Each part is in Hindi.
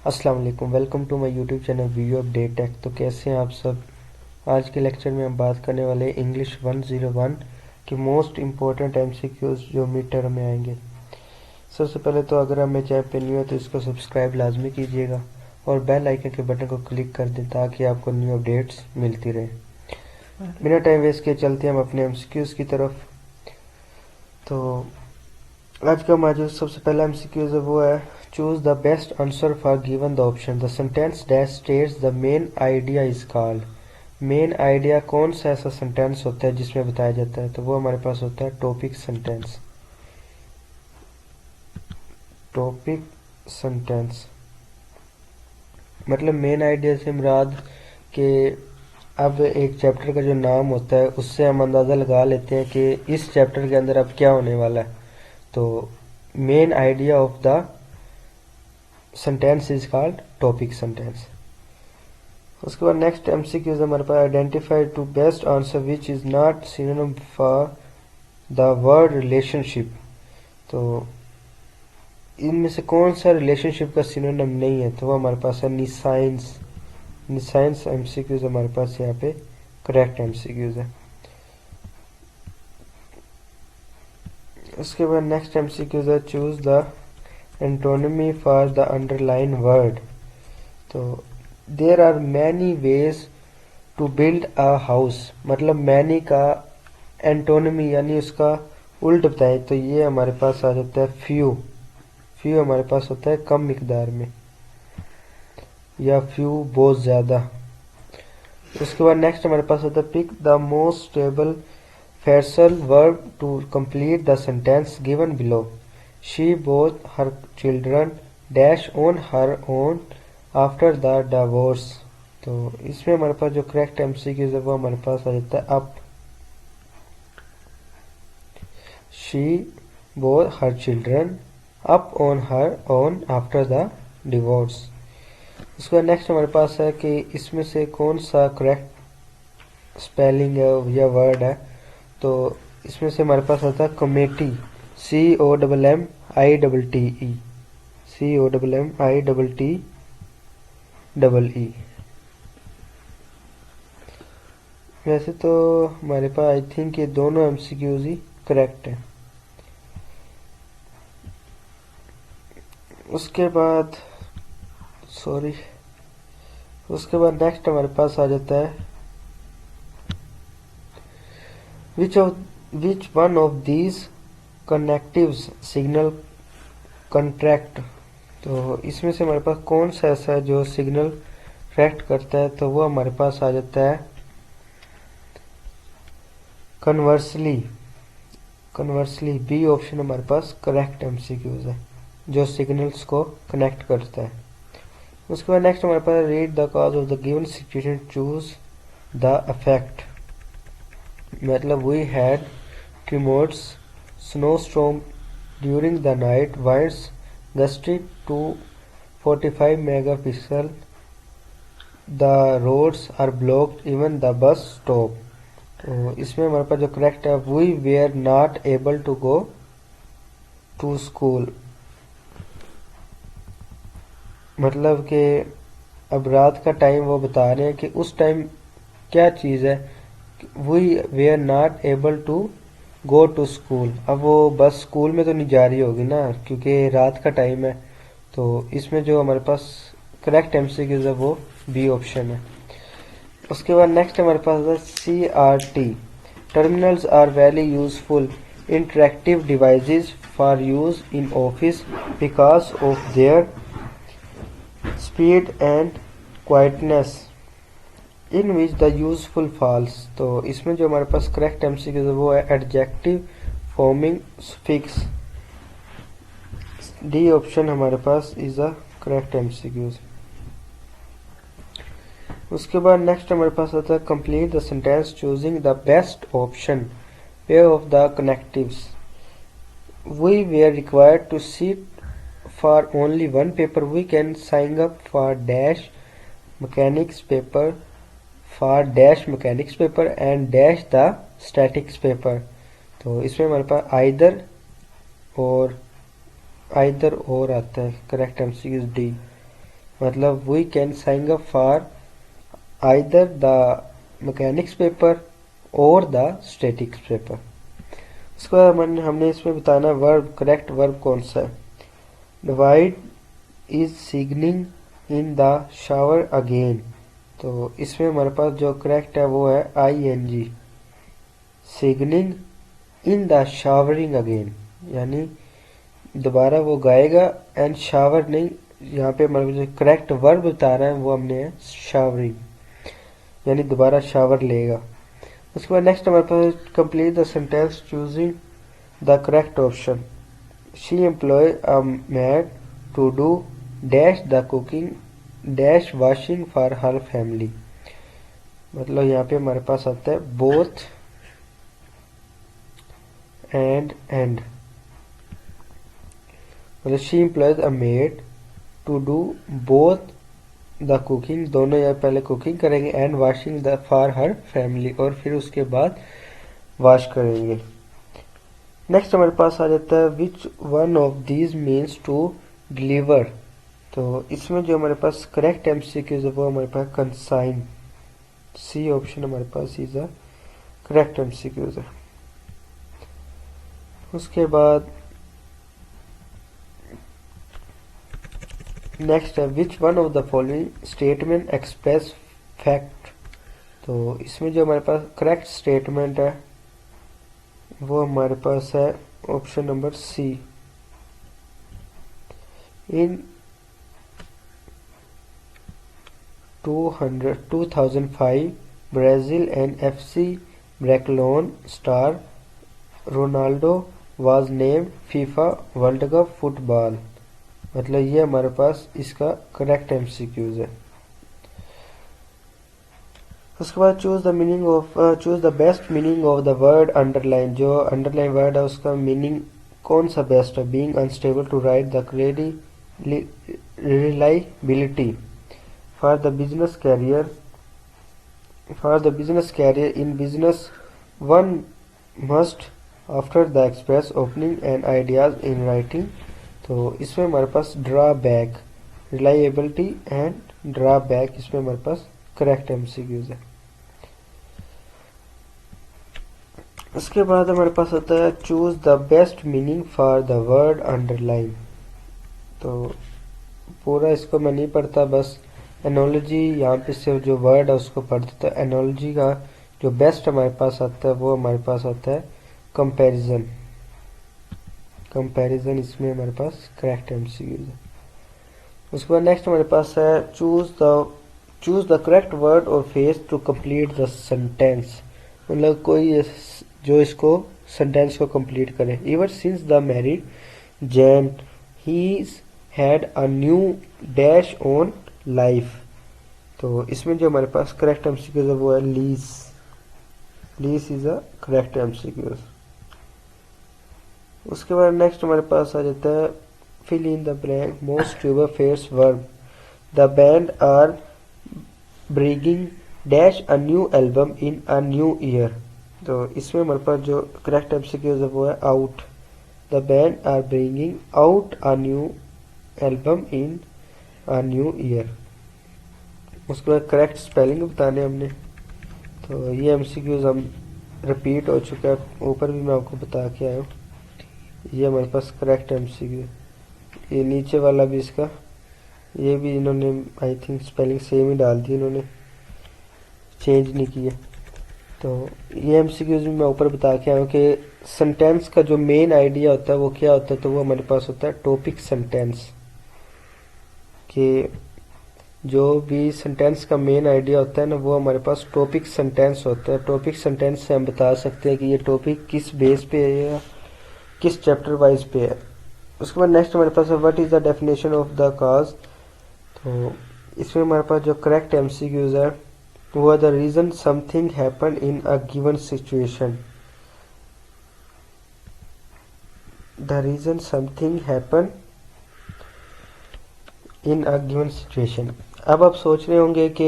अस्सलाम वालेकुम, welcome to my YouTube channel video update tech. तो कैसे हैं आप सब। आज के लेक्चर में हम बात करने वाले इंग्लिश 101 की मोस्ट इम्पोर्टेंट एमसीक्यूज जो मिड टर्म में आएंगे। सबसे पहले तो अगर आप मेरे चैनल पे न्यू है तो इसको सब्सक्राइब लाजमी कीजिएगा और बेल आइकन के बटन को क्लिक कर दें ताकि आपको न्यू अपडेट्स मिलती रहे। बिना टाइम वेस्ट किए चलते हैं हम अपने एमसीक्यूज की तरफ। तो आज का हमारा जो सबसे पहला एमसीक्यूज है वो है choose the best answer for given the option. The sentence that states the main idea is called. Main idea कौन सा ऐसा सेंटेंस होता है जिसमें बताया जाता है, तो वो हमारे पास होता है टॉपिक सेंटेंस। टॉपिक सेंटेंस मतलब मेन आइडिया से मुराद के अब एक चैप्टर का जो नाम होता है उससे हम अंदाज़ा लगा लेते हैं कि इस चैप्टर के अंदर अब क्या होने वाला है। तो main idea of the sentence is called topic sentence. उसके बाद नेक्स्ट एमसीक्यूज हमारे पास identify to best answer which is not synonym for the word relationship. तो इनमें से कौन सा रिलेशनशिप का सिनोनिम नहीं है, तो वो हमारे पास है निसाइंस। निसाइंस एमसीक्यूज हमारे पास यहाँ पे करेक्ट एमसीक्यूज है। उसके बाद नेक्स्ट एमसीक्यूज है choose the antonym for the underline word. तो there are many ways to build a house, मतलब मैनी का एंटोनिमी यानी उसका उल्ट बताएं तो ये हमारे पास आ जाता है फ्यू। फ्यू हमारे पास होता है कम मिकदार में, या फ्यू बहुत ज्यादा। उसके बाद नेक्स्ट हमारे पास होता है pick the most stable phrasal verb to complete the sentence given below. She both her children dash on her own after the divorce. तो इसमें हमारे पास जो करेक्ट एमसीक्यूज है वो हमारे पास आ जाता है up. She both her children up on her own after the divorce. उसके बाद नेक्स्ट हमारे पास है कि इसमें से कौन सा करेक्ट स्पेलिंग है या वर्ड है। तो इसमें से हमारे पास आता है कमेटी, COMMITTE, COMMITTEE। वैसे तो हमारे पास आई थिंक ये दोनों एमसीक्यूज ही करेक्ट है। उसके बाद नेक्स्ट हमारे पास आ जाता है which one of these connectives signal contract. तो इसमें से हमारे पास कौन सा ऐसा है जो सिग्नल ट्रैक्ट करता है, तो वो हमारे पास आ जाता है कन्वर्सली। बी ऑप्शन हमारे पास करेक्ट एमसीक्यूज है जो सिग्नल्स को कनेक्ट करता है। उसके बाद नेक्स्ट हमारे पास read the cause of the given situation choose the affect. मतलब we had tremors, snowstorm during the night, winds gusty to 45 megapixel, the roads are blocked, even the bus stop. तो इसमें हमारे पास जो करेक्ट है we were not able to go to school. मतलब कि अब रात का टाइम वो बता रहे हैं कि उस टाइम क्या चीज़ है, we were not able to go to school. अब वो बस स्कूल में तो नहीं जा रही होगी ना क्योंकि रात का टाइम है। तो इसमें जो हमारे पास करेक्ट एमसीक्यूज है वो बी ऑप्शन है। उसके बाद नेक्स्ट हमारे पास है CRT। Terminals are very useful interactive devices for use in office because of their speed and quietness in which the useful falls. तो इसमें जो हमारे पास करेक्ट एमसीक्यूज है वो है adjective forming suffix. D option हमारे पास इज अ करेक्ट एमसीक्यूज। उसके बाद नेक्स्ट हमारे पास आता है complete the sentence choosing the best option pair of the connectives. We were required to sit for only one paper, we can sign up for dash mechanics paper, for dash mechanics paper and dash the statics paper. तो इसमें हमारे पास आइदर और आता है करेक्ट एमसीक्यूज डी। मतलब we can sign up for either the mechanics paper और द स्टैटिक्स पेपर। उसके बाद हमने इसमें बताना वर्ब, करेक्ट वर्ब कौन सा है। Divide is singing in the shower again, तो इसमें हमारे पास जो करेक्ट है वो है ING, singing in the showering again, यानी दोबारा वो गाएगा, एंड शावर नहीं, यहाँ पे हमारे जो करेक्ट वर्ब बता रहा है वो हमने है शावरिंग, यानी दोबारा शावर लेगा। उसके बाद नेक्स्ट हमारे पास complete the sentence choosing the correct option. She employ a maid to do dash the cooking dash washing for her family, मतलब यहाँ पे हमारे पास आता है बोथ एंड, मतलब she employs a maid to do both the cooking, दोनों यहाँ पहले कुकिंग करेंगे, and washing the for her family, और फिर उसके बाद वॉश करेंगे। नेक्स्ट हमारे पास आ जाता है which one of these means to deliver, तो इसमें जो हमारे पास करेक्ट MCQs है वो हमारे पास कंसाइन, सी ऑप्शन हमारे पास इज अ करेक्ट MCQs है। उसके बाद नेक्स्ट है which one of the following statement express fact, तो इसमें जो हमारे पास करेक्ट स्टेटमेंट है वो हमारे पास है option number C। In 2005 Brazil and FC Barcelona star Ronaldo was named FIFA World Cup football, मतलब ये हमारे पास इसका करेक्ट MCQs है। उसके बाद choose the best meaning of the word underline, जो अंडरलाइन वर्ड है उसका मीनिंग कौन सा बेस्ट है। Being unstable to write the reliability for the business career in business one must after the express opening and ideas in writing, तो इसमें हमारे पास ड्रॉबैक, रिलायबिलिटी एंड ड्रॉबैक, इसमें हमारे पास करेक्ट MCQs है। उसके बाद हमारे पास आता है choose the best meaning for the word underline, तो पूरा इसको मैं नहीं पढ़ता, बस एनोलॉजी यहाँ पे सिर्फ जो वर्ड है उसको पढ़ देता है। एनोलॉजी का जो बेस्ट हमारे पास आता है वो हमारे पास आता है कंपैरिजन, इसमें हमारे पास करेक्ट MCQs है। उसके बाद नेक्स्ट हमारे पास है चूज द करेक्ट वर्ड और phrase to complete the sentence, मतलब कोई जो इसको सेंटेंस को कंप्लीट करे। Ever since the married Jane he had a new dash on life, तो इसमें जो हमारे पास करेक्ट MCQs है वो है lease is a correct MCQs। उसके बाद नेक्स्ट हमारे पास आ जाता है fill in the blank most tuber fares verb, the band are bringing dash a new album in a new year, तो इसमें हमारे पास जो करेक्ट MCQs है वो है out, the band are bringing out a new album in a new year. उसके बाद करेक्ट स्पेलिंग बताने हमने, तो ये MCQs हम रिपीट हो चुका है, ऊपर भी मैं आपको बता के आया हूँ। ये हमारे पास करेक्ट MCQ, ये नीचे वाला भी इसका, ये भी इन्होंने आई थिंक स्पेलिंग सेम ही डाल दी, इन्होंने चेंज नहीं किया। तो ये MCQs भी मैं ऊपर बता के आया हूँ कि सेंटेंस का जो मेन आइडिया होता है वो क्या होता है, तो वो हमारे पास होता है टॉपिक सेंटेंस, कि जो भी सेंटेंस का मेन आइडिया होता है ना वो हमारे पास टॉपिक सेंटेंस होता है। टॉपिक सेंटेंस से हम बता सकते हैं कि ये टॉपिक किस बेस पे है या किस चैप्टर वाइज पे है। उसके बाद नेक्स्ट हमारे पास है what is the definition of the cause, तो इसमें हमारे पास जो करेक्ट MCQs है वो है the reason something happen in a given situation, the reason something happen in a given situation. अब आप सोच रहे होंगे कि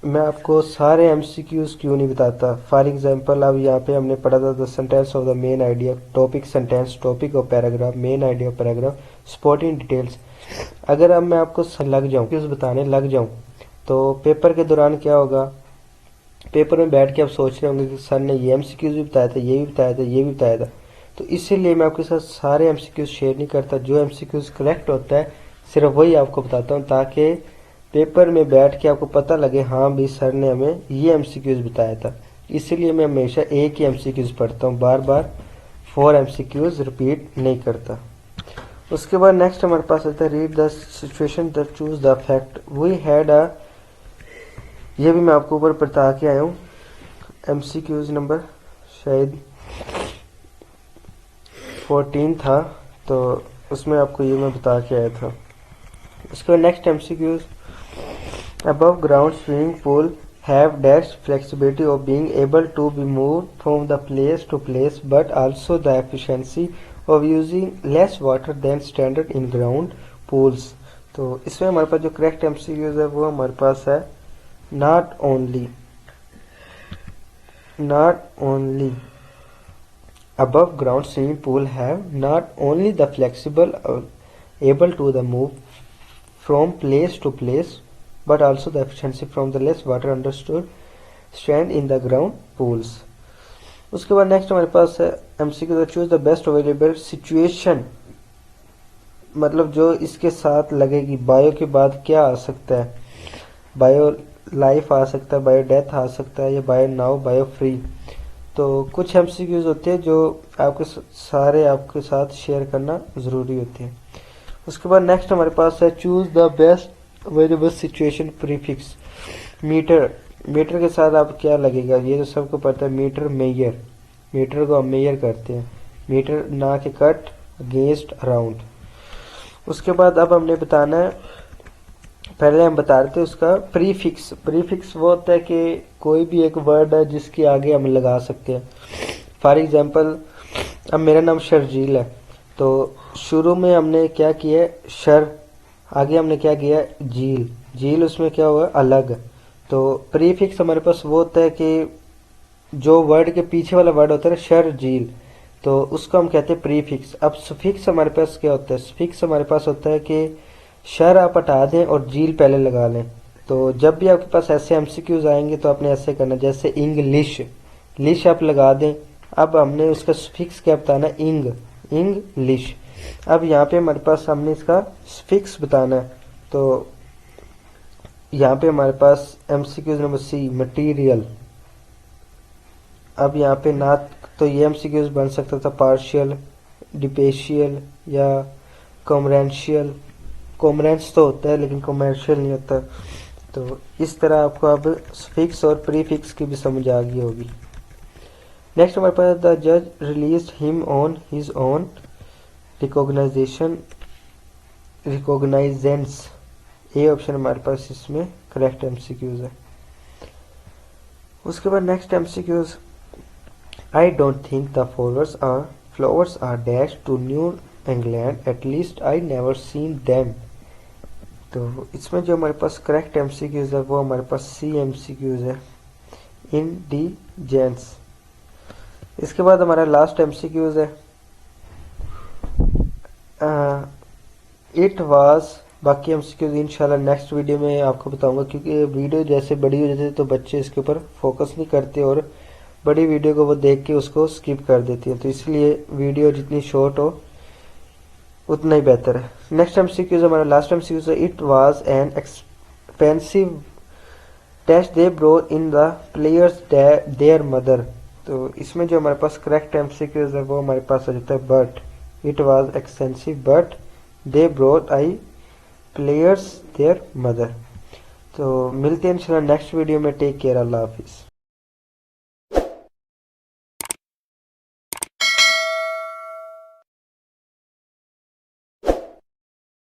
मैं आपको सारे एमसीक्यूज क्यों नहीं बताता। फॉर एग्जांपल अब यहाँ पे हमने पढ़ा था the sentence of the main idea, topic sentence, topic of paragraph, main idea of paragraph, spotting details. अगर अब मैं आपको लग जाऊँ क्यूज बताने लग जाऊँ तो पेपर के दौरान क्या होगा, पेपर में बैठ के आप सोच रहे होंगे कि सर ने ये एमसीक्यूज भी बताया था, ये भी बताया था, ये भी बताया था। तो इसीलिए मैं आपके साथ सारे एमसीक्यूज शेयर नहीं करता। जो एमसीक्यूज करेक्ट होता है सिर्फ वही आपको बताता हूँ, ताकि पेपर में बैठ के आपको पता लगे हाँ भी सर ने हमें ये एमसीक्यूज बताया था। इसीलिए मैं हमेशा एक ही एमसीक्यूज पढ़ता हूँ, बार बार 4 एमसीक्यूज रिपीट नहीं करता। उसके बाद नेक्स्ट हमारे पास आता है read the situation the choose the fact we had a, ये भी मैं आपको ऊपर बता के आया हूँ। एमसीक्यूज नंबर शायद 14 था, तो उसमें आपको ये मैं बता के आया था। उसके बाद next MCQs, above ground swimming pool have dash flexibility of being able to be moved from the place to place, but also the efficiency of using less water than standard in ground pools। तो इसमें हमारे पास जो करेक्ट एमसीक्यूज है वो हमारे पास है not only above ground swimming pool have not only the flexible able to the move from place to place, but also the efficiency from the less water understood stand in the ground pools। उसके बाद नेक्स्ट हमारे पास है MCQ choose the best available situation, मतलब जो इसके साथ लगेगी। बायो के बाद क्या आ सकता है, बायो लाइफ आ सकता है, बायो डेथ आ सकता है, या बायो नाउ, बायो फ्री। तो कुछ एमसीक्यूज होते हैं जो आपके सारे आपके साथ शेयर करना ज़रूरी होते हैं। उसके बाद नेक्स्ट हमारे पास है choose the best available situation prefix. Meter, meter के साथ आप क्या लगेगा, ये तो सबको पता है, मीटर मेयर, मीटर को हम मेयर करते हैं, मीटर ना के कट, अगेंस्ट, अराउंड। उसके बाद अब हमने बताना है, पहले हम बता रहे थे उसका प्रीफिक्स। प्रीफिक्स वो होता है कि कोई भी एक वर्ड है जिसके आगे हम लगा सकते हैं। फॉर एग्जांपल अब मेरा नाम शर्जील है, तो शुरू में हमने क्या किया है शर, आगे हमने क्या किया है झील, झील उसमें क्या हुआ अलग। तो प्रीफिक्स हमारे पास वो होता है कि जो वर्ड के पीछे वाला वर्ड होता है शर झील, तो उसको हम कहते हैं प्रीफिक्स। अब सुफिक्स हमारे पास क्या होता है, सुफिक्स हमारे पास होता है कि शर आप हटा दें और झील पहले लगा लें। तो जब भी आपके पास ऐसे एमसीक्यूज आएंगे तो आपने ऐसे करना, जैसे इंग्लिश, लिश आप लगा दें। अब हमने उसका सुफिक्स क्या बताना, इंग्लिश। अब यहाँ पे हमारे पास हमने इसका सुफिक्स बताना है, तो यहाँ पे हमारे पास एमसीक्यूज नंबर सी मटीरियल। अब यहाँ पे ना तो ये एमसीक्यूज बन सकता था पार्शियल, डिपेशियल या कॉमरेंशियल। कॉमरेंस तो होता है लेकिन कॉमर्शियल नहीं होता। तो इस तरह आपको अब सुफिक्स और प्रीफिक्स की भी समझ आ गई होगी। नेक्स्ट हमारे पास द जज released him on his own recognizance. ये ऑप्शन हमारे पास इसमें करेक्ट एमसीक्यूज है। उसके बाद next MCQs, I don't think the flowers are dash to New England, at least I never seen them. तो इसमें जो हमारे पास करेक्ट एमसीक्यूज है वो हमारे पास सी एमसीक्यूज है, इंडिजेंस। इसके बाद हमारा लास्ट एमसीक्यूज है इट वाज। बाकी एमसीक्यूज इंशाल्लाह नेक्स्ट वीडियो में आपको बताऊंगा, क्योंकि वीडियो जैसे बड़ी हो जाती है तो बच्चे इसके ऊपर फोकस नहीं करते और बड़ी वीडियो को वो देख के उसको स्किप कर देती है। तो इसलिए वीडियो जितनी शॉर्ट हो उतना ही बेहतर है। नेक्स्ट एमसीक्यूज हमारा लास्ट एमसीक्यूज है it was an expensive test they brought in the players their mother. तो इसमें जो हमारे पास करेक्ट एमसीक्यूज है वो हमारे पास आ जाता है but, it was expensive but they brought I players their mother. तो मिलते हैं इंशाल्लाह नेक्स्ट वीडियो में। टेक केयर, अल्लाह हाफिज़।